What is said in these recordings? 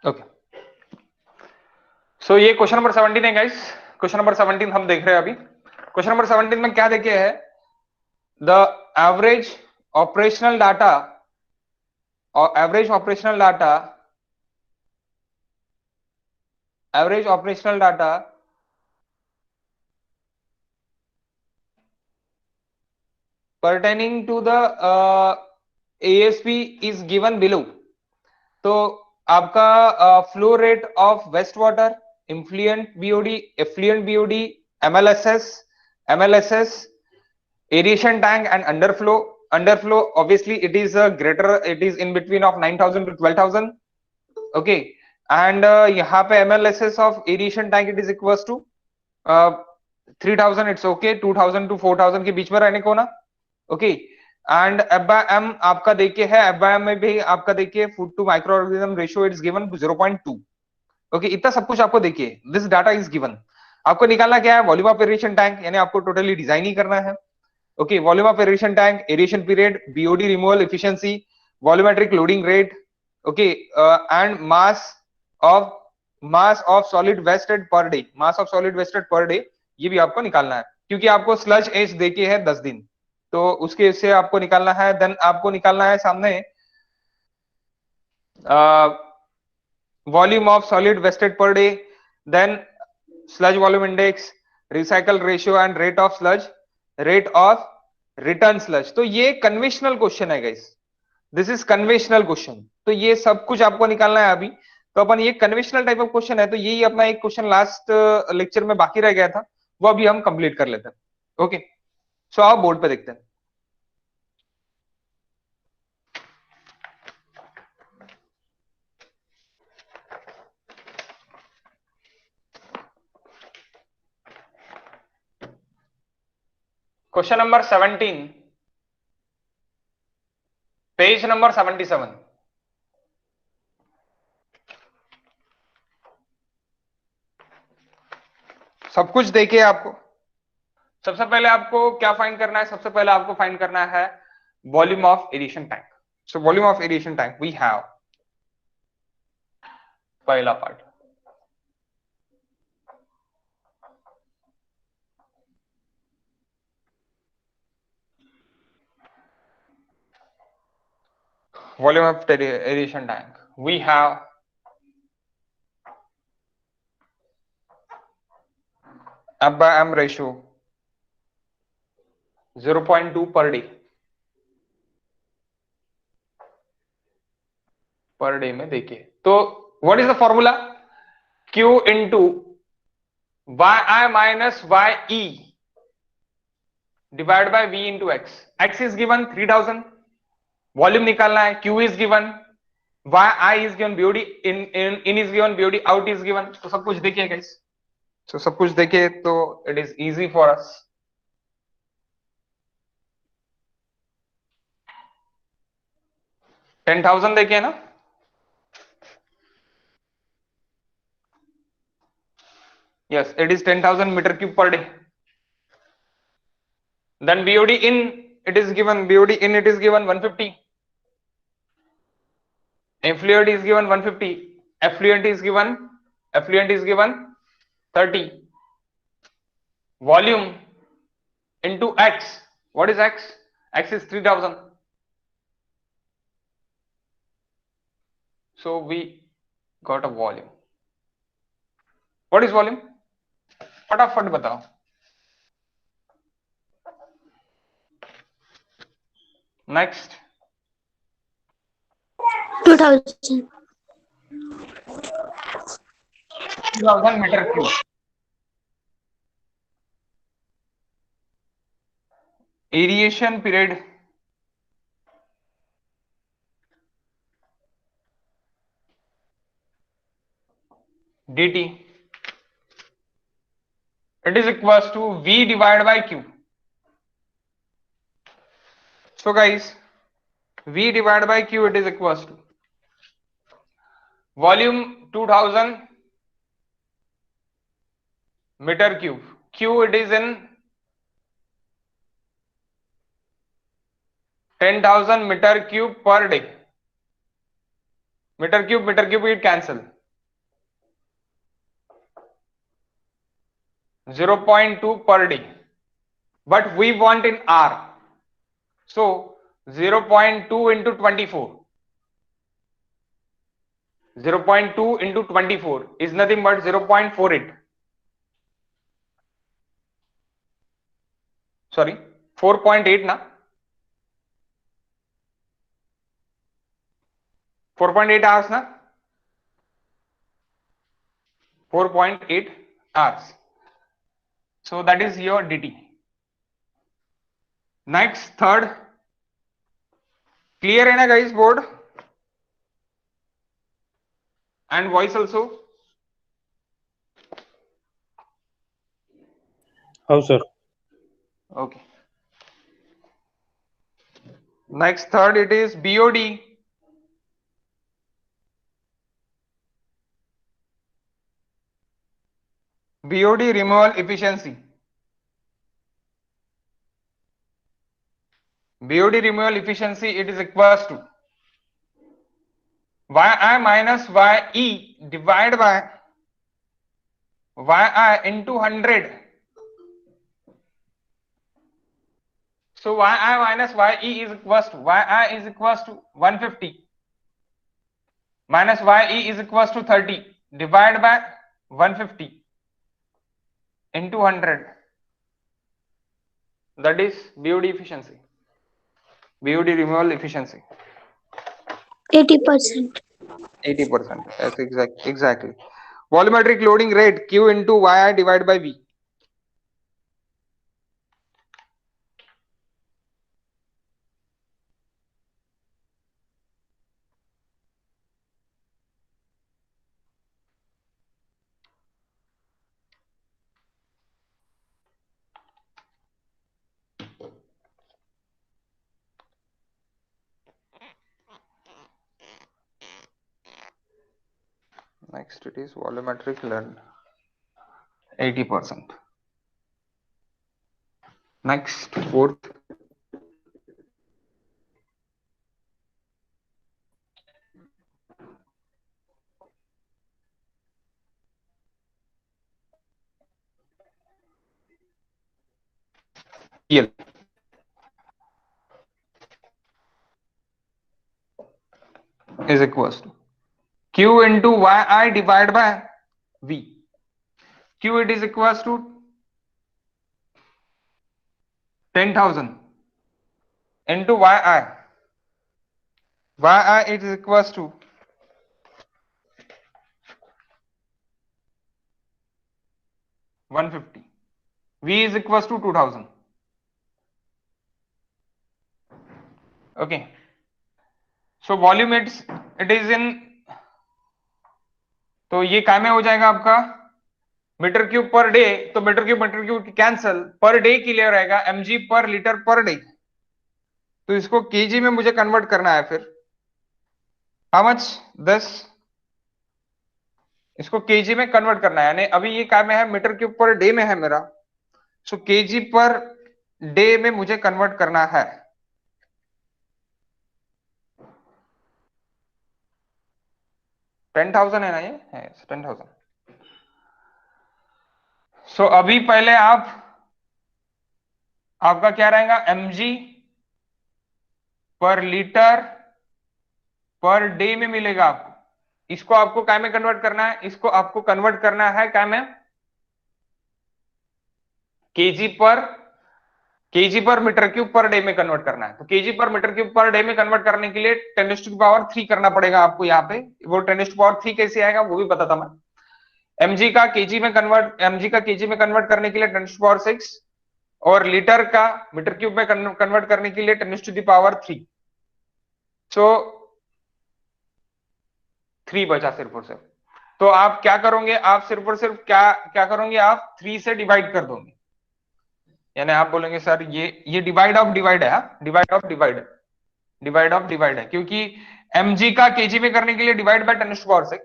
Okay, सो ये question number 17 है guys. Question number 17 हम देख रहे हैं अभी। क्वेश्चन नंबर 17 में क्या देखे है, द एवरेज ऑपरेशनल डाटा और average operational data pertaining to the ASP is given below। तो आपका flow rate of waste water, influent BOD, effluent BOD, MLSS, aeration tank and underflow. Underflow obviously it is greater, it is in between of 9000 to 12000। Okay, and यहाँ पे MLSS of aeration tank it is equals to 3000, it's okay, 2000 to 4000 के बीच में रहने को ना। Okay, and F by M आपका देखिए है, एफ बाय एम में भी आपका देखिए food to micro organism ratio it's given 0.2। Okay, इतना सब कुछ आपको देखिए, दिस डाटा इज गिवन। आपको निकालना क्या है, वॉल्यूम ऑफ एरिएशन टैंक, यानी आपको टोटली डिजाइन ही करना है। Okay, volume of aeration tank, aeration period, BOD removal efficiency, volumetric loading rate, okay, and mass of solid wasted per day, mass of solid wasted per day, ये भी आपको निकालना है, क्योंकि आपको स्लज एज देके है 10 दिन, तो उसके से आपको निकालना है। देन आपको निकालना है सामने volume of solid wasted per day, then sludge volume index, recycle ratio and rate of sludge, rate of return sludge. तो ये कन्वेंशनल क्वेश्चन है guys, this is conventional question. तो ये सब कुछ आपको निकालना है अभी। तो अपन ये कन्वेंशनल टाइप ऑफ क्वेश्चन है, तो यही अपना एक क्वेश्चन लास्ट लेक्चर में बाकी रह गया था, वो अभी हम कंप्लीट कर लेते हैं। ओके, सो आप बोर्ड पे देखते हैं। Question number 17, page number 77। सब कुछ देखिए आपको। सबसे पहले आपको क्या फाइंड करना है, सबसे पहले आपको फाइंड करना है volume of aeration tank. So volume of aeration tank we have, पहला part, volume of aeration tank we have F by M ratio 0.2 per day में देखिए। तो what is the formula, Q into YI minus YE divide by V into X। X is given 3000, volume निकालना है, Q is given, YI is given, BOD in is given, BOD out is given. तो सब कुछ देखिए guys, तो सब कुछ देखिए तो it is easy for us. 10,000 देखिए ना, yes it is 10,000 meter cube per day। Then BOD in it is given, BOD in it is given 150, effluent is given 150, effluent is given 30, volume into X, what is X, X is 3000, so we got a volume। what is volume, फटाफट बताओ। Next 2000 metre cube, aeration period dt it is equals to V divided by Q। so guys V divided by Q it is equals to volume 2000 meter cube, Q it is in 10,000 meter cube per day, meter cube it cancel, 0.2 per day, but we want in hour. So 0.2 into 24. 0.2 into 24 is nothing but 0.48. Sorry, 4.8 na? 4.8 hours na? 4.8 hours. So that is your dt. Next, third. Clear hai na guys, board? And voice also? How, sir? Okay. Next, third, it is BOD. BOD removal efficiency. BOD removal efficiency, it is equals to yi minus ye divided by yi into 100. So yi minus ye is equals to yi is equals to 150 minus ye is equals to 30 divided by 150 into 100. That is BOD efficiency. BOD removal efficiency. 80%. 80%. That's exactly. Volumetric loading rate Q into yi divided by V. Next it is volumetric learn 80%. Next, fourth. PL is equals to Q into yi divided by V. Q it is equals to 10,000 into yi. Yi it is equals to 150. V is equals to 2000. Okay. So volume it is in, तो ये काय में हो जाएगा आपका metre cube per day, तो metre cube cancel, per day के लिए रहेगा mg पर लीटर पर डे, तो इसको केजी में मुझे कन्वर्ट करना है फिर हाउ मच 10, इसको केजी में कन्वर्ट करना है, यानी अभी ये काय में है मीटर क्यूब पर डे में है मेरा, सो केजी पर डे में मुझे कन्वर्ट करना है। 10,000 है ना, ये है 10,000। सो अभी पहले आपका क्या रहेगा mg per litre per day में मिलेगा आपको, इसको आपको काय में कन्वर्ट करना है, इसको आपको कन्वर्ट करना है काय में KG per metre cube per day में कन्वर्ट करना है। तो KG per metre cube per day में कन्वर्ट करने के लिए 10⁻³ करना पड़ेगा आपको यहाँ पे। वो 10⁻³ कैसे आएगा वो भी बताता मैं। mg का केजी में कन्वर्ट करने के लिए 10⁻⁶, और लीटर का मीटर क्यूब में कन्वर्ट करने के लिए 10⁻3। सो 3 बचा सिर्फ और सिर्फ। तो आप क्या करोगे, आप सिर्फ और सिर्फ क्या करोगे, आप 3 से डिवाइड कर दोगे, यानी आप बोलेंगे सर ये डिवाइड ऑफ डिवाइड है, डिवाइड ऑफ डिवाइड है, क्योंकि mg का केजी में करने के लिए डिवाइड बाय 10⁻⁶,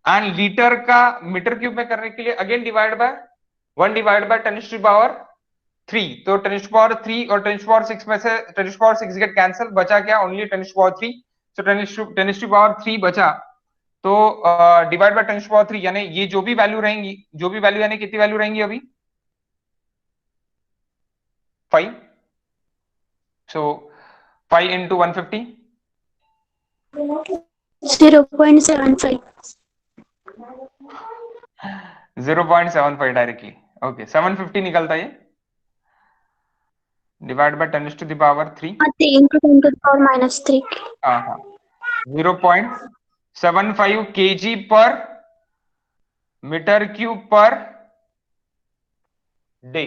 एंड लीटर का मीटर क्यूब में करने के लिए again divide by 1 divide bye 10⁻3। तो 10⁻3 और 10⁻6 में से 10⁻6 गेट कैंसिल, बचा क्या ओनली 10⁻3। सो 10⁻3 बचा, तो डिवाइड बाय 10⁻³ यानी ये जो भी वैल्यू रहेंगी, जो भी वैल्यू यानी कितनी वैल्यू रहेंगी अभी 5, सो 5 इंटू 150 0.75. 0.75 डायरेक्टली। ओके 750 निकलता है ये, divide by 10⁻³ 3 into 10 to the power minus 3. हाँ हाँ 0.75 kg पर मीटर क्यूब पर डे,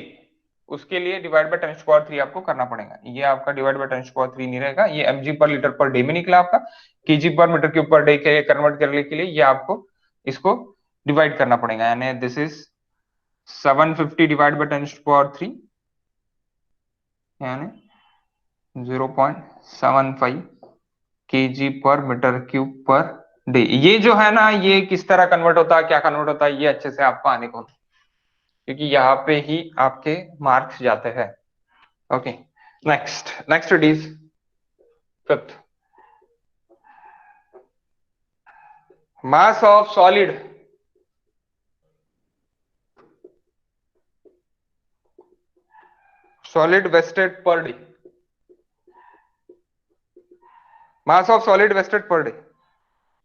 उसके लिए डिवाइड बाय 10⁻³ आपको करना पड़ेगा। ये आपका डिवाइड बाय 10⁻³ नहीं रहेगा, ये mg per litre per day में निकला आपका, KG per metre cube per day के कन्वर्ट करने के लिए ये आपको इसको डिवाइड करना पड़ेगा, यानी दिस इज 750 डिवाइड बाय 10⁻³ यानी 0.75 KG per metre cube per day. ये जो है ना, ये किस तरह कन्वर्ट होता है, क्या कन्वर्ट होता है, ये अच्छे से आपको आने को, क्योंकि यहाँ पे ही आपके मार्क्स जाते हैं। Okay next next it is fifth, mass of solid wasted per day, mass of solid wasted per day.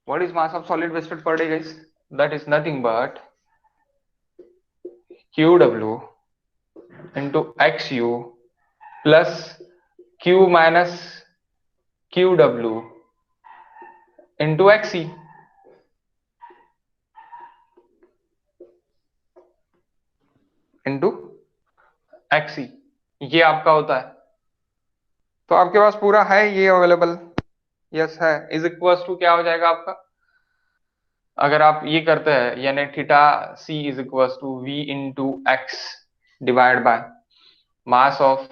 What is mass of solid wasted per day, guys? That is nothing but QW into XU plus Q minus QW into XE into XE, ये आपका होता है। तो आपके पास पूरा है ये available, yes है, इज इक्वल्स टू क्या हो जाएगा आपका, अगर आप ये करते हैं यानी theta C is equals to V into X divide by mass of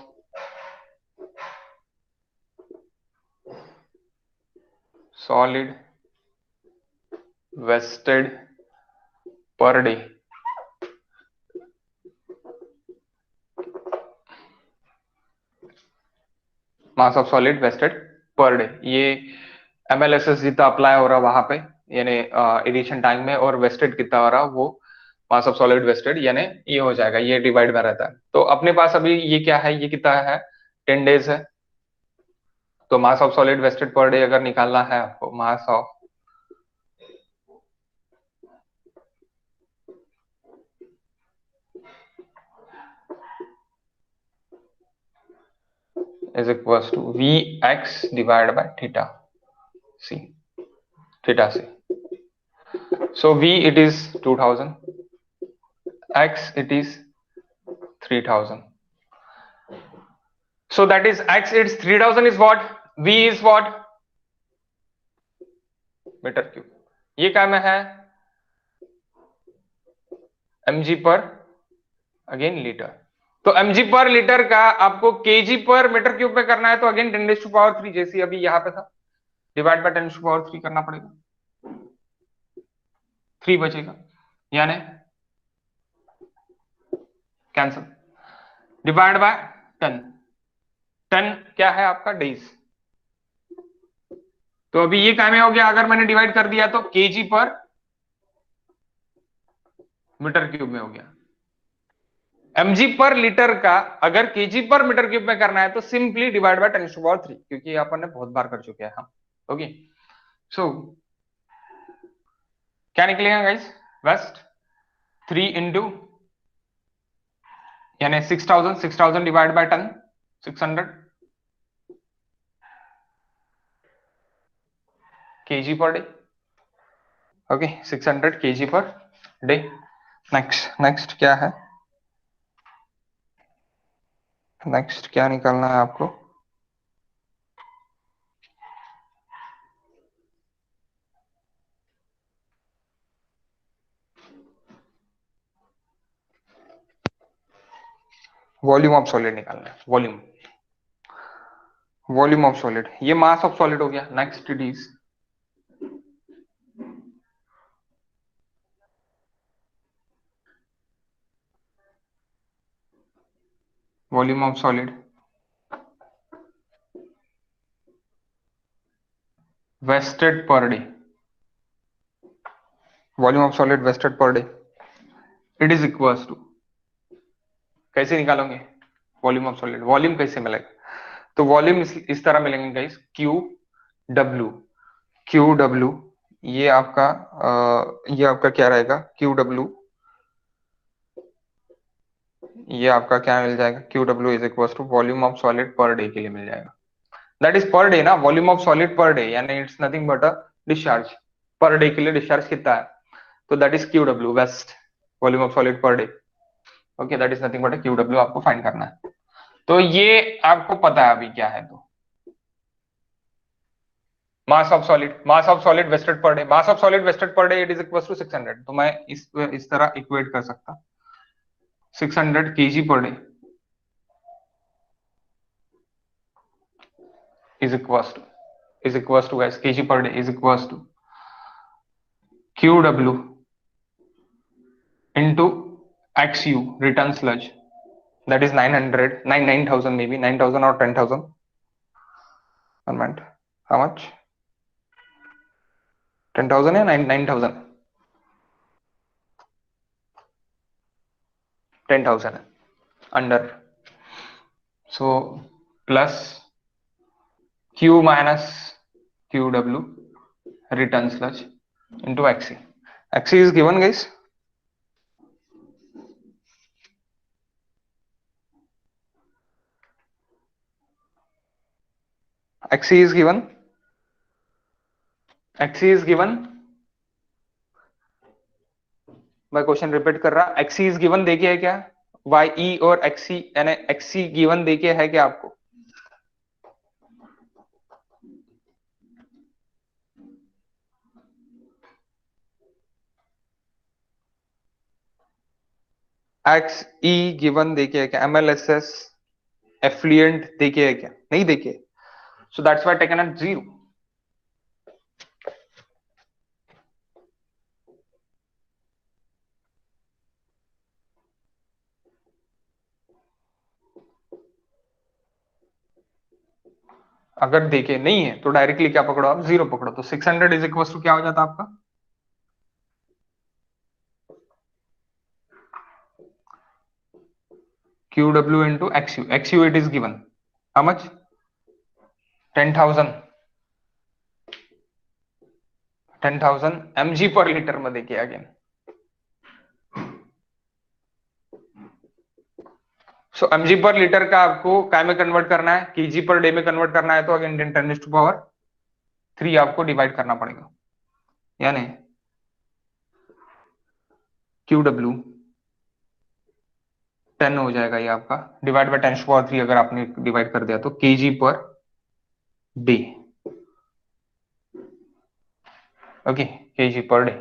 solid wasted per day, mass of solid wasted per day, ये एमएलएसएस जितना अप्लाई हो रहा है वहां पे यानी एडिशन टैंक में, और वेस्टेड कितना हो रहा है वो मास ऑफ सॉलिड वेस्टेड यानी ये हो जाएगा, ये डिवाइड में रहता है। तो अपने पास अभी ये क्या है, ये कितना है 10 डेज है, तो mass of solid wasted per day अगर निकालना है आपको, mass of is equals to Vx divided by theta c, theta c. So V it is 2000, X it is 3000. So that is X it's 3000 is what, V is what, metre cube, ये क्या में है mg per again litre. तो mg per litre का आपको kg पर metre cube में करना है, तो अगेन 10⁻³ जैसी अभी यहाँ पे था, डिवाइड बाय 10⁻³ करना पड़ेगा, 3 बचेगा यानी कैंसिल, डिवाइड बाय 10, 10 क्या है आपका डेज। तो अभी ये क्या में हो गया, अगर मैंने डिवाइड कर दिया तो केजी पर मीटर क्यूब में हो गया। mg पर लीटर का अगर केजी पर मीटर क्यूब में करना है तो सिंपली डिवाइड बाय 10⁻³, क्योंकि अपन ने बहुत बार कर चुके हैं हम। ओके सो क्या निकलेगा गाइस, वेस्ट 3 इंटू यानी 6000, 6000 divide by 10 600 KG per day. Okay 600 KG per day. Next next क्या है, नेक्स्ट क्या निकालना है आपको, वॉल्यूम ऑफ सॉलिड निकालना है, वॉल्यूम, वॉल्यूम ऑफ सॉलिड, ये मास ऑफ सॉलिड हो गया। Next it is volume of solid wasted per day, volume of solid wasted per day, it is equals to, कैसे निकालोगे वॉल्यूम ऑफ सॉलिड, वॉल्यूम कैसे मिलेगा, तो वॉल्यूम इस तरह मिलेंगे guys, Q W, Q W, ये आपका क्या रहेगा, क्यू डब्ल्यू, ये आपका क्या मिल जाएगा, Q W is equal to volume of solid per day के लिए मिल जाएगा, दैट इज पर डे ना, volume of solid per day, यानी it's nothing but a discharge, per day के लिए डिस्चार्ज कितना है, तो that is Q W waste, volume of solid per day, okay, that is nothing but a Q W, आपको find करना है, तो ये आपको पता है अभी क्या है, तो mass of solid wasted per day, mass of solid wasted per day it is equal to 600, तो मैं इस तरह इक्वेट कर सकता, 600 kg per day is equals to guys, kg per day is equals to qw into xu return sludge, that is 9000 maybe 9000 or 10000, 1 minute, how much, 10000 या 9000, 10000 under, so plus q minus qw return sludge into xc is given guys, xc is given, xc is given, मैं question repeat कर रहा, xc is given देखिए है क्या, ye और xc यानी xc given देखिए है क्या आपको, एक्स ई गिवन देखिए क्या, एमएलएसएस एफ्लुएंट देखिए क्या, नहीं देखिए, so that's why taken at 0, अगर देखे नहीं है तो डायरेक्टली क्या पकड़ो आप, 0 पकड़ो, तो 600 इज इक्वल टू क्या हो जाता आपका, Q W into x you it is given, how much, 10,000, 10,000 mg per litre में देखिए अगेन, सो mg पर लीटर का आपको काय में कन्वर्ट करना है, केजी पर डे में कन्वर्ट करना है, तो अगेन 10 टू पावर 3 आपको डिवाइड करना पड़ेगा, यानी क्यू डब्ल्यू 10 हो जाएगा ये आपका, डिवाइड बाय 10 टू पावर 3 अगर आपने डिवाइड कर दिया तो KG per day, okay, KG per day,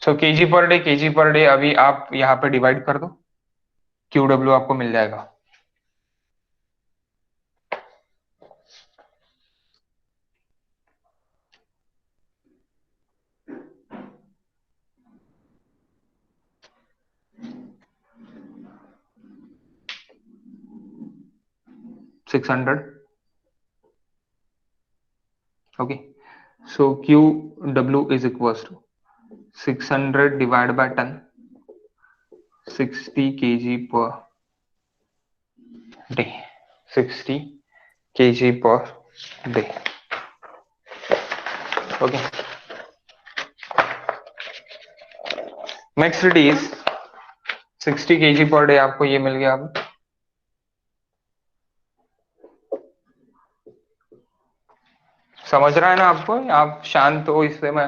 so KG per day अभी आप यहाँ पे डिवाइड कर दो, क्यू डब्ल्यू आपको मिल जाएगा, six hundred, okay, so Q W is equal to 600 divide by 10, 60 kg per day, 60 kg per day, okay, next it is 60 kg per day आपको ये मिल गया, अब समझ रहा है ना आपको, आप शांत हो, इससे मैं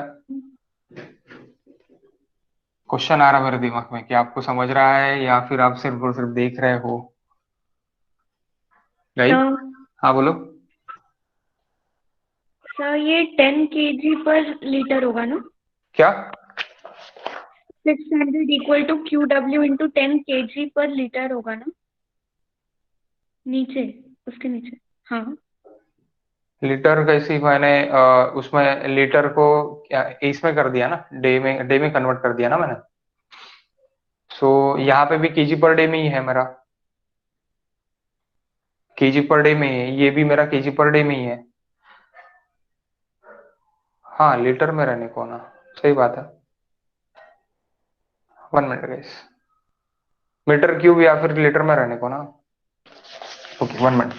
क्वेश्चन आ रहा मेरे दिमाग में कि आपको समझ रहा है या फिर आप सिर्फ और सिर्फ देख रहे हो, राइट, हाँ बोलो, सर ये 10 kg पर लीटर होगा ना, क्या 600 equal to Q W into 10 kg per litre होगा ना, नीचे, उसके नीचे, हाँ, लीटर कैसी, मैंने उसमें लीटर को क्या इसमें कर दिया ना, डे में कन्वर्ट कर दिया ना मैंने, सो यहाँ पे भी केजी पर डे में ही है मेरा, केजी पर डे में ही है, ये भी मेरा केजी पर डे में ही है, हाँ लीटर में रहने को ना, सही बात है, 1 मिनट गाइस, मीटर क्यूब या फिर लीटर में रहने को ना। Okay 1 minute.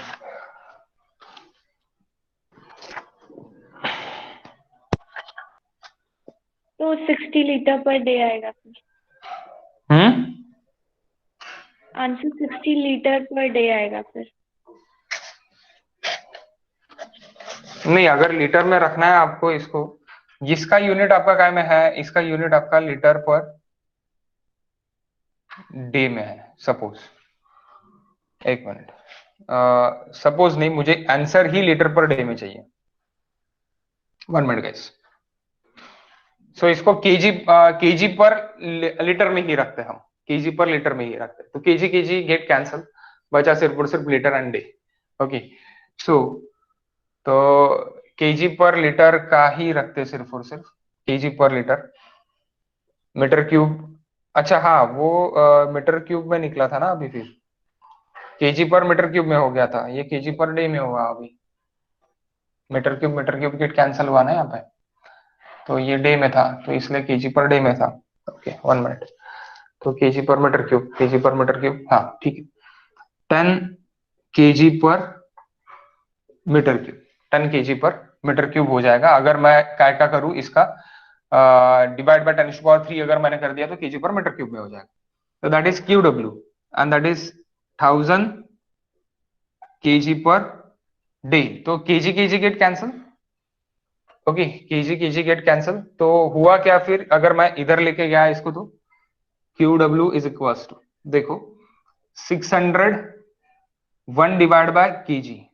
तो 60 लीटर पर डे आएगा फिर। आंसर 60 लीटर पर डे आएगा फिर। नहीं, अगर लीटर में रखना है आपको इसको, जिसका यूनिट आपका काय में है, इसका यूनिट आपका लीटर पर डे में है सपोज। एक मिनट, सपोज नहीं, मुझे आंसर ही लीटर पर डे में चाहिए। 1 मिनट गाइस। सो इसको केजी पर लीटर में ही रखते हैं हम, केजी पर लीटर में ही रखते हैं। तो केजी केजी गेट कैंसल, बचा सिर्फ और सिर्फ litre and day. Okay so तो केजी पर लीटर का ही रखते सिर्फ और सिर्फ, केजी पर लीटर। मीटर क्यूब, अच्छा हाँ वो मीटर क्यूब में निकला था ना अभी, फिर केजी पर मीटर क्यूब में हो गया था, ये केजी पर डे में होगा अभी। मीटर क्यूब गेट कैंसिल हुआ ना यहाँ पे, तो ये डे में था तो इसलिए केजी पर डे में था। Okay 1 minute. तो KG per metre cube, KG per metre cube, हाँ ठीक है। 10 KG per metre cube, 10 KG per metre cube हो जाएगा। अगर मैं काय का करूं इसका डिवाइड बाय 10⁻³ अगर मैंने कर दिया तो केजी पर मीटर क्यूब में हो जाएगा। तो that is Q W and that is 1000 KG per day. तो KG KG get cancel. Okay KG KG get cancel. तो हुआ क्या फिर, अगर मैं इधर लेके गया इसको तो Q W is equal to, देखो 600 1 divide by KG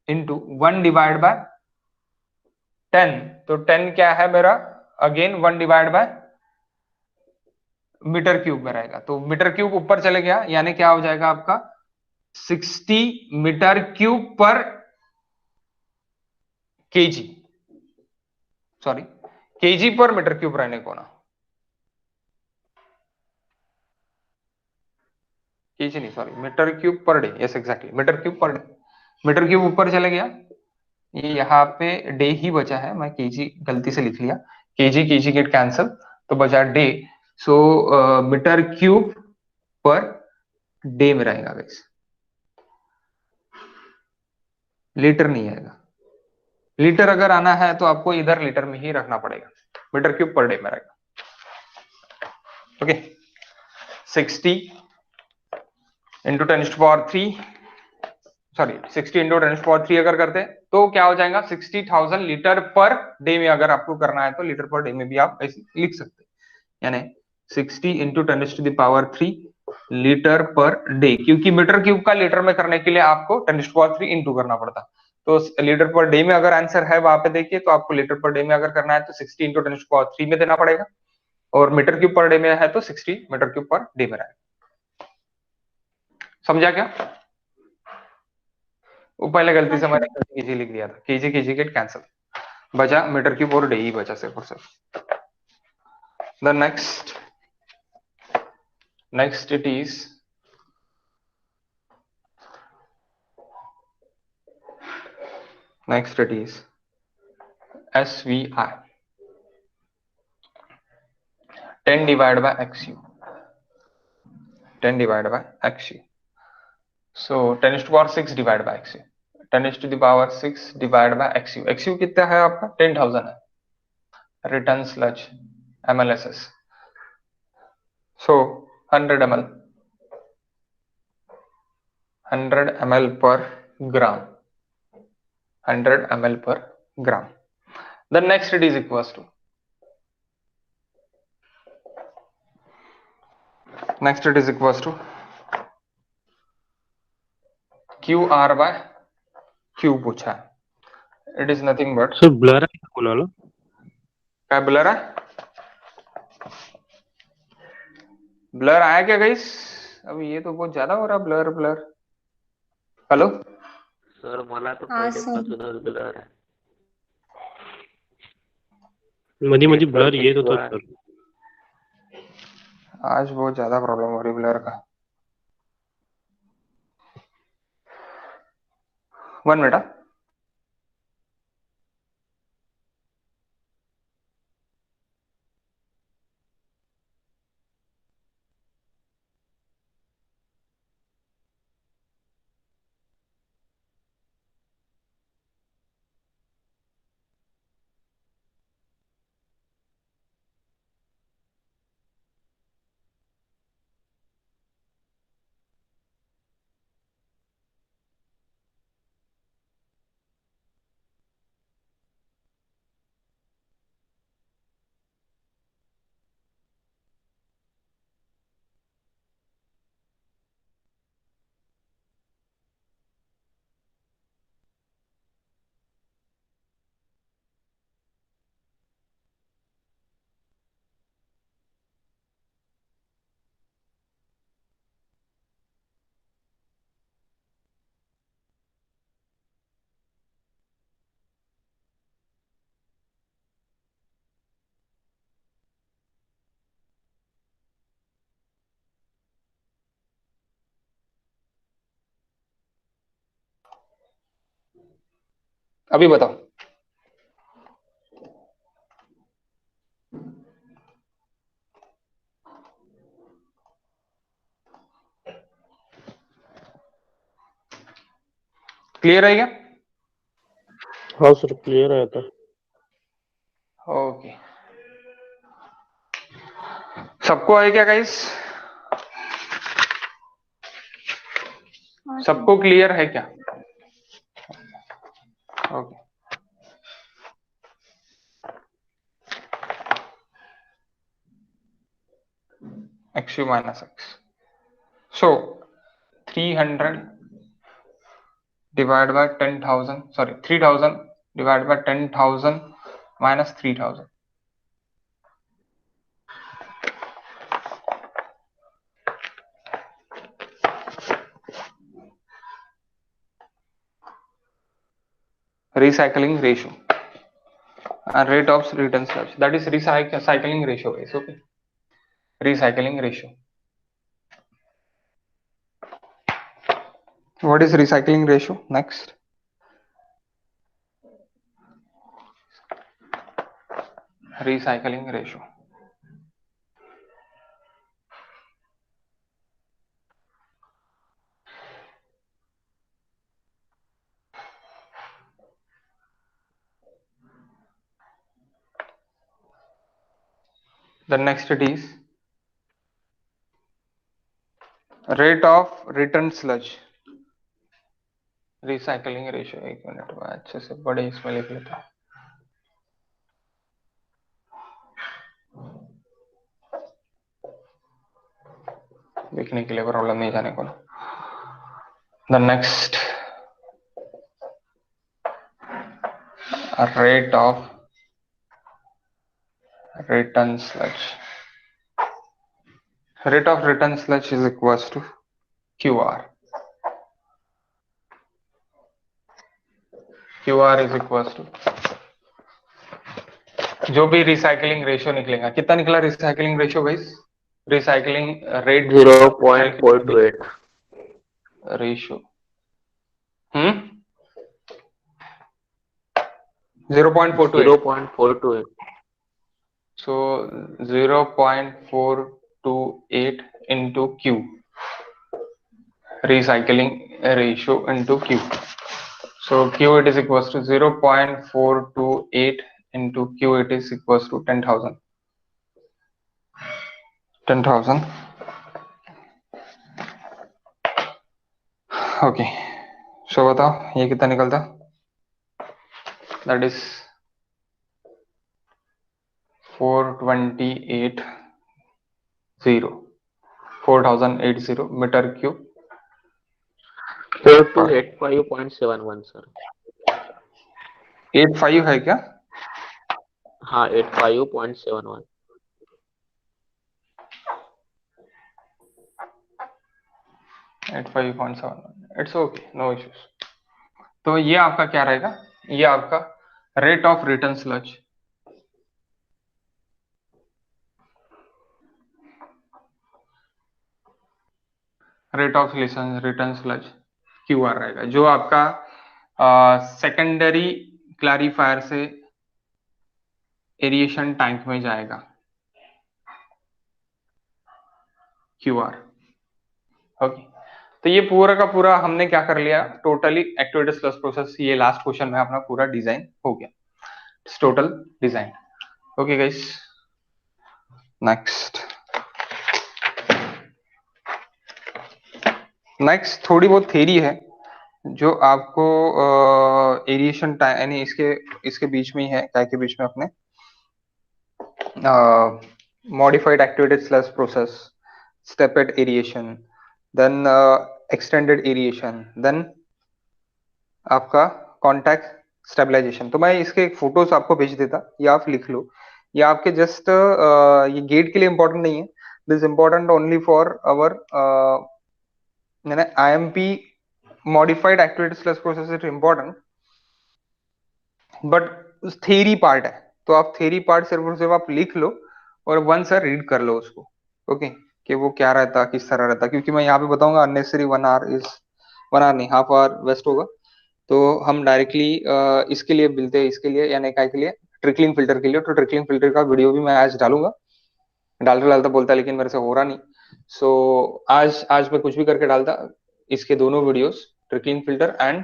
into 1 divide by 10। तो 10 क्या है मेरा, again 1 divide by metre cube में रहेगा। तो मीटर क्यूब ऊपर चले गया, यानी क्या हो जाएगा आपका 60 metre cube per KG, sorry KG per metre cube रहने को ना, केजी नहीं sorry, metre cube per day. Yes exactly, metre cube per day. Metre cube ऊपर चले गया, ये यहाँ पे डे ही बचा है, मैं केजी गलती से लिख लिया, केजी केजी गेट कैंसल, तो बचा डे। सो मीटर क्यूब पर डे में रहेगा गाइस, लीटर नहीं आएगा। लीटर अगर आना है तो आपको इधर लीटर में ही रखना पड़ेगा, मीटर क्यूब पर डे में रहेगा। ओके 60 इंटू 10⁻³ सॉरी 60 इंटू 10⁻³ अगर करते हैं तो क्या हो जाएगा 60,000 लीटर पर डे में। अगर आपको करना है तो लीटर पर डे में भी आप ऐसे लिख सकते हैं, यानी 60 इंटू 10⁻³ लीटर पर डे, क्योंकि मीटर क्यूब का लीटर में करने के लिए आपको 10⁻³ इंटू करना पड़ता। तो लीटर पर डे में अगर आंसर है वहां पे देखिए, तो आपको लीटर पर डे में अगर करना है तो 60 इंटू 10⁻³ में देना पड़ेगा, और मीटर क्यूब पर डे में है तो 60 मीटर क्यूब पर डे में रहेगा। समझा क्या? वो पहले गलती से मैंने केजी लिख दिया था, केजी केजी गेट कैंसिल, बचा मीटर क्यूब और डे ही बचा सिर्फ और सिर्फ। The next it is SVI 10 divided by XU, 10 divided by XU. So 10⁻⁶ divided by XU, 10⁻⁶ divided by XU। XU कितना है आपका 10,000 है, return sludge MLSS। So 100 ml, 100 ml per gram, 100 ml per gram। The next it is equals to, next it is equals to QR by Q पूछा है, it is nothing but sir blur आहे का कोणाला? क्या blur है, blur आया क्या guys? अभी ये तो बहुत ज्यादा हो रहा ब्लर ब्लर। हेलो सर मला तर हाँ सर पहिल्यापासूनच ब्लर आहे। मध्ये मध्ये ब्लर नेटवर्क येत इश्यू होता आहे। सर। आज बहुत ज्यादा प्रॉब्लम हो रही ब्लर का। 1 मिनट। अभी बताओ। क्लियर है क्या? हाँ सर क्लियर आया था। ओके, सबको है क्या गाइस? हाँ सर। सबको क्लियर है क्या? Okay, XU minus X. So 300 divided by 10,000, sorry 3,000 divided by 10,000 minus 3,000. Recycling ratio and rate of return sludge, that is recycling ratio is okay. Recycling ratio. What is recycling ratio? Next, recycling ratio. The next it is rate of return sludge. Recycling ratio, एक minute में अच्छे से बड़े इसमें लिख लेता हूँ। लिखने के लिए प्रॉब्लम नहीं जाने को। The next, rate of return sludge. Rate of return sludge is equals to QR. QR is equals to जो भी रिसाइकलिंग रेशियो निकलेगा, कितना निकला recycling ratio guys? Recycling rate 0.428 ratio 0.428. So 0.428 into Q, recycling ratio into Q. So Q it is equals to 0.428 into Q, it is equals to 10,000. 10,000. Okay. So बताओ ये कितना निकलता? That is 4,080 meter cube. 4285.71 sir. 85 है क्या? हाँ 85.71। 85.71. It's okay, no issues. तो ये आपका क्या रहेगा? ये आपका rate of return sludge, rate of return sludge QR रहेगा, जो आपका सेकेंडरी क्लैरिफायर से एरिएशन टैंक में जाएगा, QR। ओके, तो ये पूरा का पूरा हमने क्या कर लिया, टोटली एक्टिवेटेड स्लज प्रोसेस, ये लास्ट क्वेश्चन में अपना पूरा डिजाइन हो गया, total design. Okay guys, next थोड़ी बहुत थ्योरी है जो आपको एरिएशन टाइम यानी इसके बीच में ही है, क्या के बीच में अपने modified activated sludge process, stepped aeration, then extended aeration, then आपका कॉन्टैक्ट स्टेबलाइजेशन। तो मैं इसके फोटोज आपको भेज देता, या आप लिख लो, या आपके जस्ट ये गेट के लिए इंपॉर्टेंट नहीं है, this important only for our IMP modified activated sludge process is important, but theory part है, तो आप थ्योरी पार्ट सिर्फ और सिर्फ आप लिख लो और वन सर रीड कर लो उसको। ओके, कि वो क्या रहता, किस तरह रहता, क्योंकि मैं यहाँ पे बताऊंगा अननेसेसरी 1 आवर नहीं, हाफ आवर वेस्ट होगा, तो हम डायरेक्टली इसके लिए मिलते हैं, इसके लिए यानी काय के लिए, ट्रिकलिंग फिल्टर के लिए। तो ट्रिकलिंग फिल्टर का वीडियो भी मैं आज डालूंगा, डालता डालता बोलता लेकिन मेरे से हो रहा नहीं। सो आज आज मैं कुछ भी करके डालता इसके दोनों वीडियोस, ट्रिकलिंग फिल्टर एंड